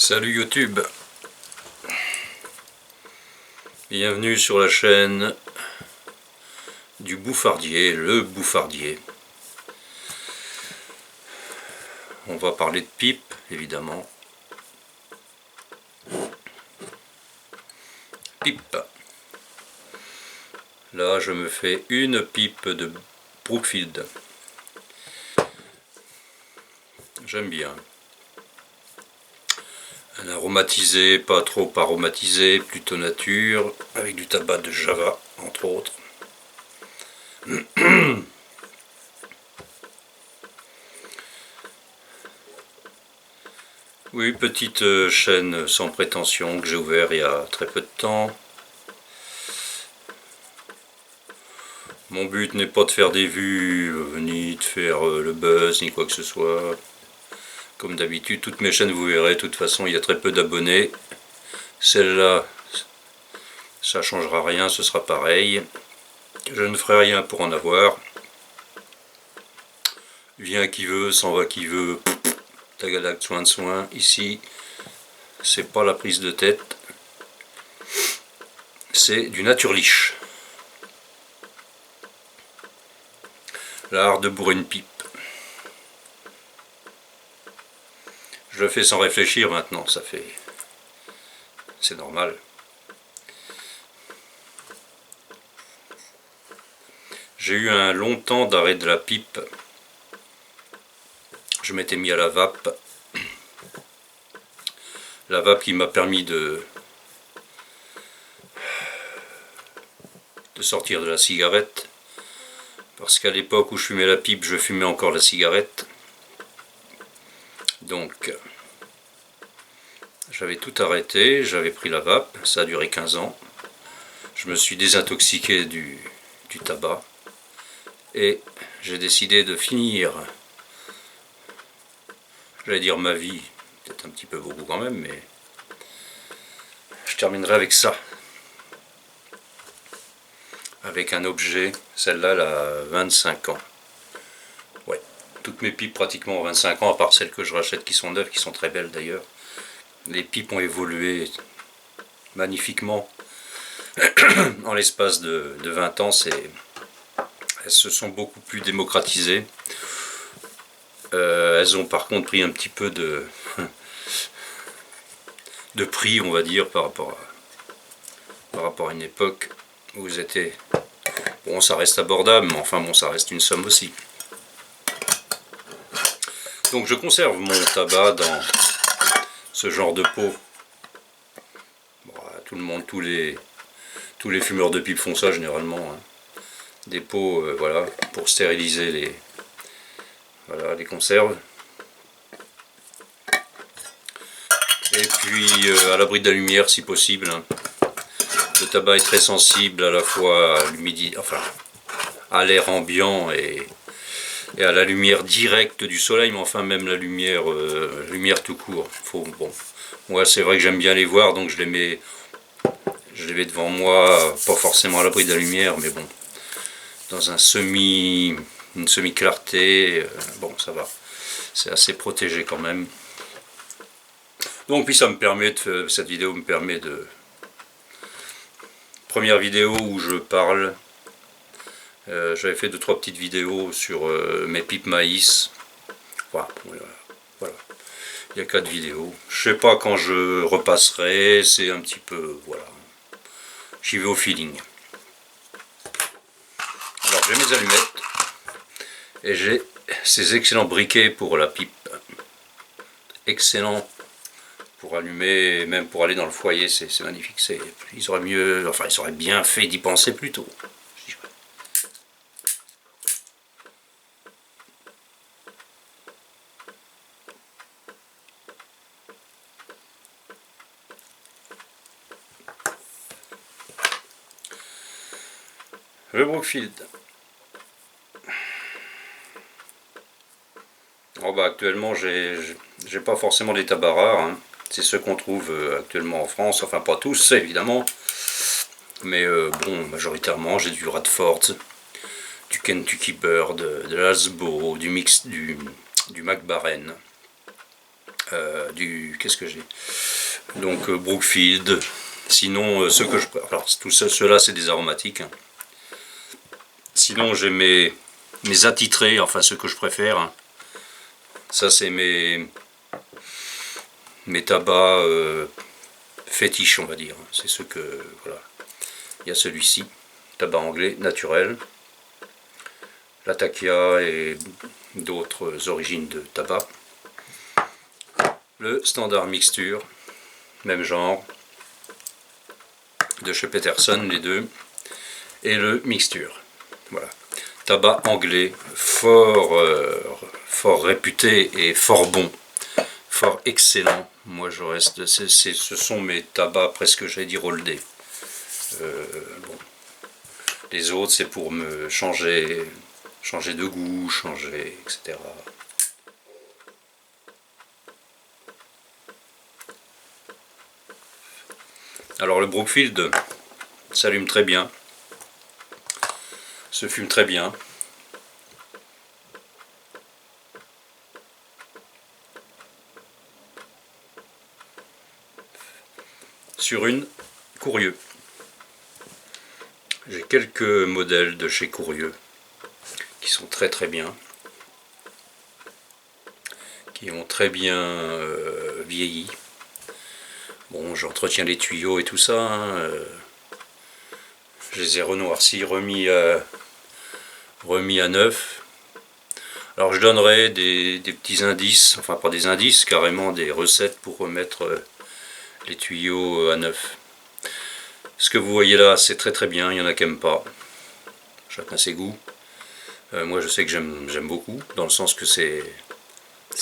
Salut YouTube, bienvenue sur la chaîne du Bouffardier, le Bouffardier. On va parler de pipe, évidemment. Pipe. Là, je me fais une pipe de Brookfield. J'aime bien. Un aromatisé, pas trop aromatisé, plutôt nature, avec du tabac de Java, entre autres. Oui, petite chaîne sans prétention que j'ai ouvert il y a très peu de temps. Mon but n'est pas de faire des vues, ni de faire le buzz, ni quoi que ce soit. Comme d'habitude, toutes mes chaînes, vous verrez, de toute façon, il y a très peu d'abonnés. Celle-là, ça changera rien, ce sera pareil. Je ne ferai rien pour en avoir. Vient qui veut, s'en va qui veut. Tagalac, soin de soin. Ici, c'est pas la prise de tête. C'est du naturliche. L'art de bourrer une pipe. Je le fais sans réfléchir maintenant, ça fait... c'est normal. J'ai eu un long temps d'arrêt de la pipe. Je m'étais mis à la vape. La vape qui m'a permis de sortir de la cigarette. Parce qu'à l'époque où je fumais la pipe, je fumais encore la cigarette. Donc, j'avais tout arrêté, j'avais pris la vape, ça a duré 15 ans. Je me suis désintoxiqué du tabac. Et j'ai décidé de finir, j'allais dire ma vie, peut-être un petit peu beaucoup quand même, mais je terminerai avec ça. Avec un objet, celle-là elle a 25 ans. Ouais, toutes mes pipes pratiquement ont 25 ans, à part celles que je rachète qui sont neuves, qui sont très belles d'ailleurs. Les pipes ont évolué magnifiquement. En l'espace de 20 ans, elles se sont beaucoup plus démocratisées. Elles ont par contre pris un petit peu de prix, on va dire, par rapport à une époque où c'était... Bon, ça reste abordable, mais enfin bon, ça reste une somme aussi. Donc je conserve mon tabac dans ce genre de pot. Bon, tout le monde, tous les fumeurs de pipe font ça généralement. Hein. Des pots, voilà, pour stériliser les conserves. Et puis à l'abri de la lumière si possible. Hein. Le tabac est très sensible à la fois à l'humidité, enfin à l'air ambiant et à la lumière directe du soleil, mais enfin même la lumière, tout court. Bon, moi c'est vrai que j'aime bien les voir, donc je les mets devant moi, pas forcément à l'abri de la lumière, mais bon, dans une semi-clarté, bon ça va, c'est assez protégé quand même. Donc puis ça me permet cette vidéo me permet de... Première vidéo où je parle, j'avais fait 2-3 petites vidéos sur mes pipes maïs. Voilà. Il y a 4 vidéos. Je sais pas quand je repasserai, c'est un petit peu, voilà. J'y vais au feeling. Alors j'ai mes allumettes et j'ai ces excellents briquets pour la pipe. Excellent pour allumer, même pour aller dans le foyer, c'est magnifique. Ils auraient bien fait d'y penser plus tôt. Le Brookfield. Oh bah actuellement j'ai pas forcément des tabacs rares, hein. C'est ceux qu'on trouve actuellement en France, enfin pas tous évidemment, mais bon, majoritairement j'ai du Radford, du Kentucky Bird, de l'Halsbo, du Mac Baren, Qu'est-ce que j'ai? Donc Brookfield. Sinon, ceux que je... Alors, tout ça, ceux-là, c'est des aromatiques. Hein. Sinon, j'ai mes attitrés, enfin ceux que je préfère. Hein. Ça, c'est mes tabacs fétiches, on va dire. C'est ceux que... Voilà. Il y a celui-ci, tabac anglais naturel. Latakia et d'autres origines de tabac. Le standard mixture, même genre, de chez Peterson, les deux. Et le mixture. Voilà. Tabac anglais, fort réputé et fort bon, fort excellent. Moi je reste, ce sont mes tabacs presque, j'allais dire, oldés. Bon. Les autres c'est pour me changer de goût, changer, etc. Alors le Brookfield s'allume très bien, se fume très bien. Sur une Courieux. J'ai quelques modèles de chez Courieux qui sont très très bien, qui ont très bien vieilli. Bon, j'entretiens les tuyaux et tout ça. Hein, je les ai renoircis, remis à neuf. Alors je donnerai des petits indices, enfin pas des indices, carrément des recettes pour remettre les tuyaux à neuf. Ce que vous voyez là, c'est très très bien, il y en a qui n'aiment pas. Chacun ses goûts. Moi je sais que j'aime beaucoup, dans le sens que c'est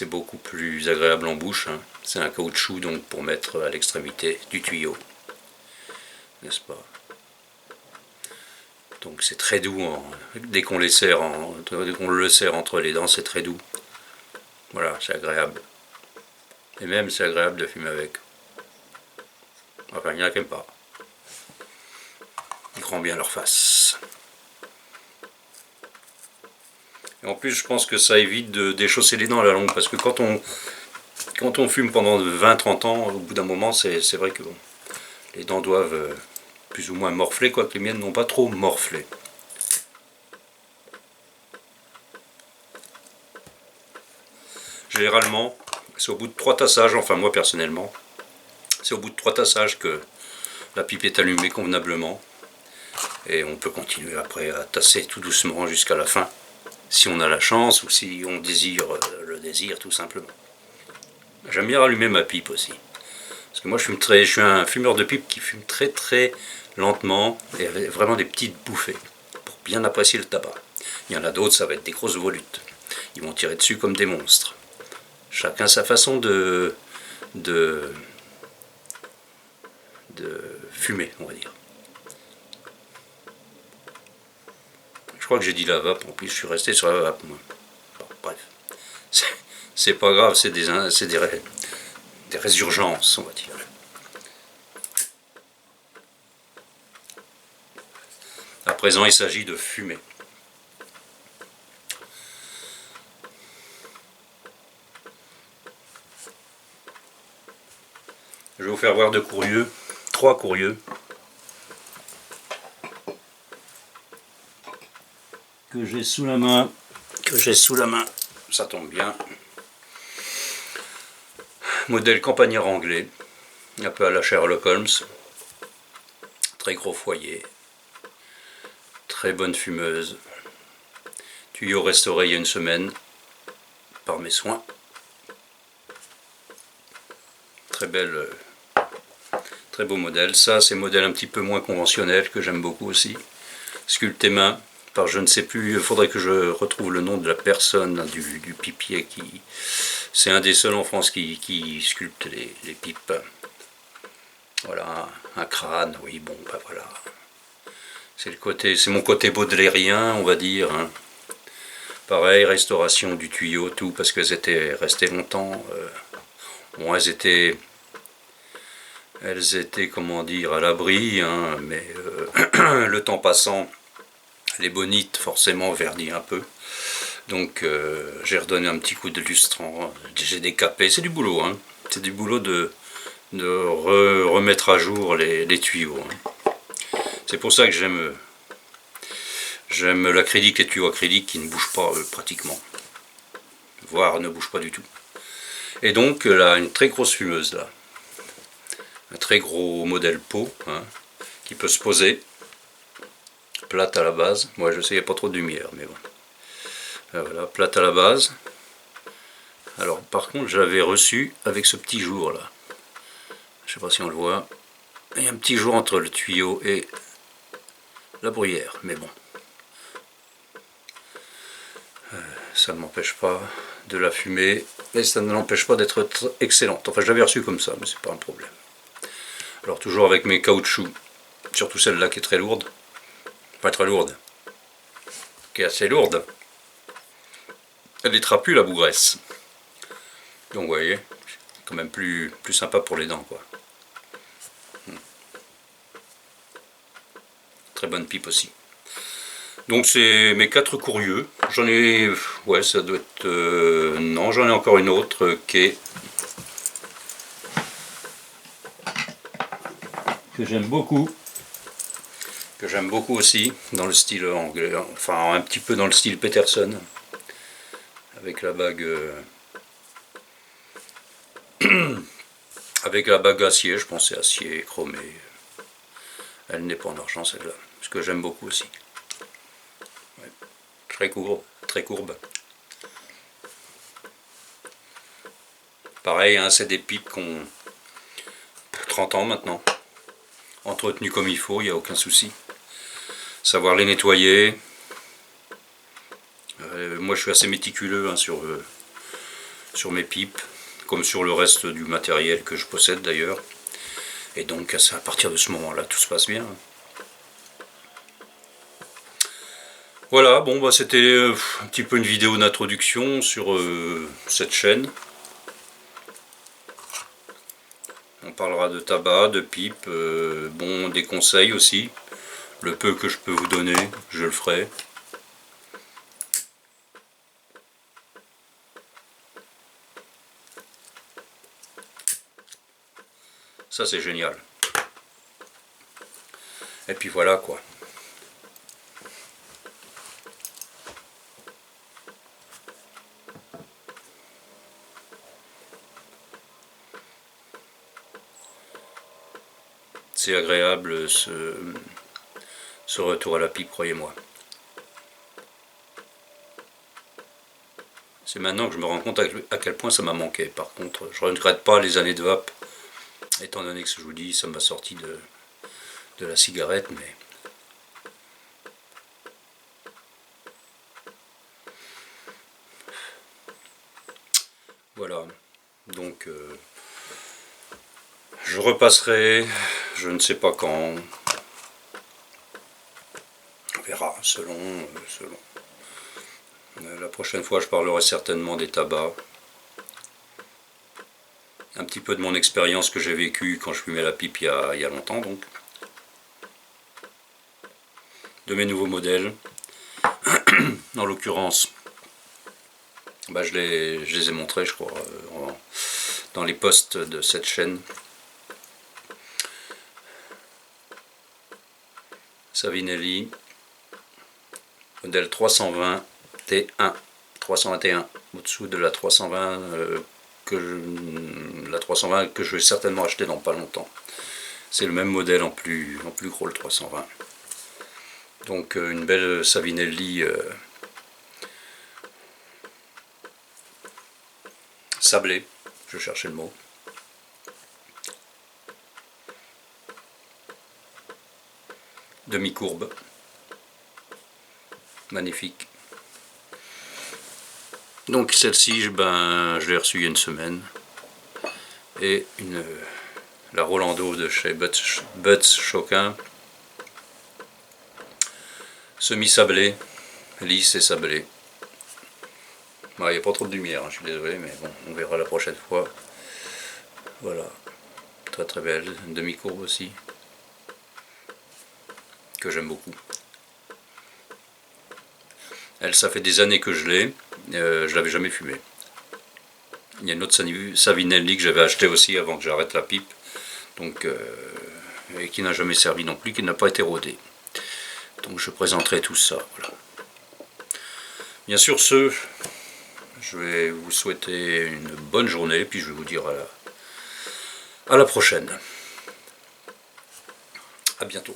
beaucoup plus agréable en bouche. Hein. C'est un caoutchouc donc pour mettre à l'extrémité du tuyau. N'est-ce pas? Donc c'est très doux, dès qu'on le serre entre les dents, c'est très doux. Voilà, c'est agréable. Et même c'est agréable de fumer avec. Enfin, il y en a qui n'aiment pas. Ils rendent bien leur face. Et en plus, je pense que ça évite de déchausser les dents à la longue, parce que quand on fume pendant 20-30 ans, au bout d'un moment, c'est vrai que bon, les dents doivent plus ou moins morfler, quoique les miennes n'ont pas trop morflé. Généralement, c'est au bout de 3 tassages, enfin moi personnellement, c'est au bout de 3 tassages que la pipe est allumée convenablement. Et on peut continuer après à tasser tout doucement jusqu'à la fin, si on a la chance ou si on désire le désir tout simplement. J'aime bien rallumer ma pipe aussi. Parce que moi je suis un fumeur de pipe qui fume très très lentement et avec vraiment des petites bouffées pour bien apprécier le tabac. Il y en a d'autres, ça va être des grosses volutes. Ils vont tirer dessus comme des monstres. Chacun sa façon de fumer, on va dire. Je crois que j'ai dit la vape, en plus je suis resté sur la vape moi. Bon, bref, c'est pas grave, c'est des résurgences, on va dire. À présent, il s'agit de fumer. Je vais vous faire voir 2 Courieux, 3 Courieux. Que j'ai sous la main, ça tombe bien. Modèle campagnard anglais, un peu à la Sherlock Holmes. Très gros foyer, très bonne fumeuse. Tuyau restauré il y a une semaine par mes soins. Très belle, très beau modèle. Ça, c'est modèle un petit peu moins conventionnel que j'aime beaucoup aussi. Sculpté main par je ne sais plus. Il faudrait que je retrouve le nom de la personne du pipier qui. C'est un des seuls en France qui sculpte les pipes. Voilà, un crâne, oui, bon, bah voilà. C'est mon côté baudelairien, on va dire. Hein. Pareil, restauration du tuyau, tout, parce qu'elles étaient restées longtemps. Bon, elles étaient, comment dire, à l'abri, hein, mais le temps passant, les bonites, forcément, verdit un peu. Donc j'ai redonné un petit coup de lustrant, j'ai décapé, c'est du boulot, hein. C'est du boulot de remettre à jour les tuyaux, hein. C'est pour ça que j'aime l'acrylique, les tuyaux acryliques qui ne bougent pas pratiquement, voire ne bougent pas du tout. Et donc là, une très grosse fumeuse là, un très gros modèle pot, hein, qui peut se poser, plate à la base. Moi je sais qu'il n'y a pas trop de lumière, mais bon. Voilà, plate à la base. Alors par contre je l'avais reçu avec ce petit jour là. Je sais pas si on le voit. Il y a un petit jour entre le tuyau et la bruyère, mais bon. Ça ne m'empêche pas de la fumer, et ça ne l'empêche pas d'être excellente. Enfin je l'avais reçu comme ça, mais c'est pas un problème. Alors toujours avec mes caoutchoucs, surtout celle-là qui est très lourde. Pas très lourde, qui est assez lourde. Elle est trapue la bougresse. Donc vous voyez, c'est quand même plus sympa pour les dents, quoi. Très bonne pipe aussi. Donc c'est mes 4 courrieux. J'en ai... ouais, ça doit être... non, j'en ai encore une autre qui est... que j'aime beaucoup. Que j'aime beaucoup aussi, dans le style anglais. Enfin, un petit peu dans le style Peterson. Avec la bague... avec la bague acier, je pense c'est acier chromé. Elle n'est pas en argent celle-là. Ce que j'aime beaucoup aussi. Ouais. Très courbe, très courbe. Pareil, hein, c'est des pipes qui ont 30 ans maintenant. Entretenues comme il faut, il n'y a aucun souci. Savoir les nettoyer. Moi je suis assez méticuleux, hein, sur mes pipes, comme sur le reste du matériel que je possède d'ailleurs. Et donc à partir de ce moment-là, tout se passe bien. Voilà, bon bah c'était un petit peu une vidéo d'introduction sur cette chaîne. On parlera de tabac, de pipe, bon, des conseils aussi. Le peu que je peux vous donner, je le ferai. Ça c'est génial. Et puis voilà quoi. C'est agréable ce retour à la pipe, croyez-moi. C'est maintenant que je me rends compte à quel point ça m'a manqué. Par contre, je ne regrette pas les années de vape, étant donné que, je vous dis, ça m'a sorti de la cigarette, mais... Voilà, donc je repasserai, je ne sais pas quand, on verra, selon. La prochaine fois je parlerai certainement des tabacs, un petit peu de mon expérience que j'ai vécue quand je fumais la pipe il y a longtemps, donc. De mes nouveaux modèles, en l'occurrence, bah, je les ai montrés je crois, dans les posts de cette chaîne. Savinelli, modèle 320 T1, 321, au-dessous de la 320 que je vais certainement acheter dans pas longtemps. C'est le même modèle en plus gros, le 320. Donc une belle Savinelli sablée, je cherchais le mot. Demi-courbe. Magnifique. Donc celle-ci, je l'ai reçue il y a une semaine. Et la Rolando de chez Butz Choquin. Semi-sablée, lisse et sablée. Il n'y a pas trop de lumière, hein, je suis désolé, mais bon, on verra la prochaine fois. Voilà, très très belle, une demi-courbe aussi, que j'aime beaucoup. Elle, ça fait des années que je l'ai. Je l'avais jamais fumée. Il y a une autre Savinelli que j'avais acheté aussi avant que j'arrête la pipe. Donc, et qui n'a jamais servi non plus, qui n'a pas été rodé. Donc je présenterai tout ça. Voilà. Bien sûr, je vais vous souhaiter une bonne journée, puis je vais vous dire à la prochaine. À bientôt.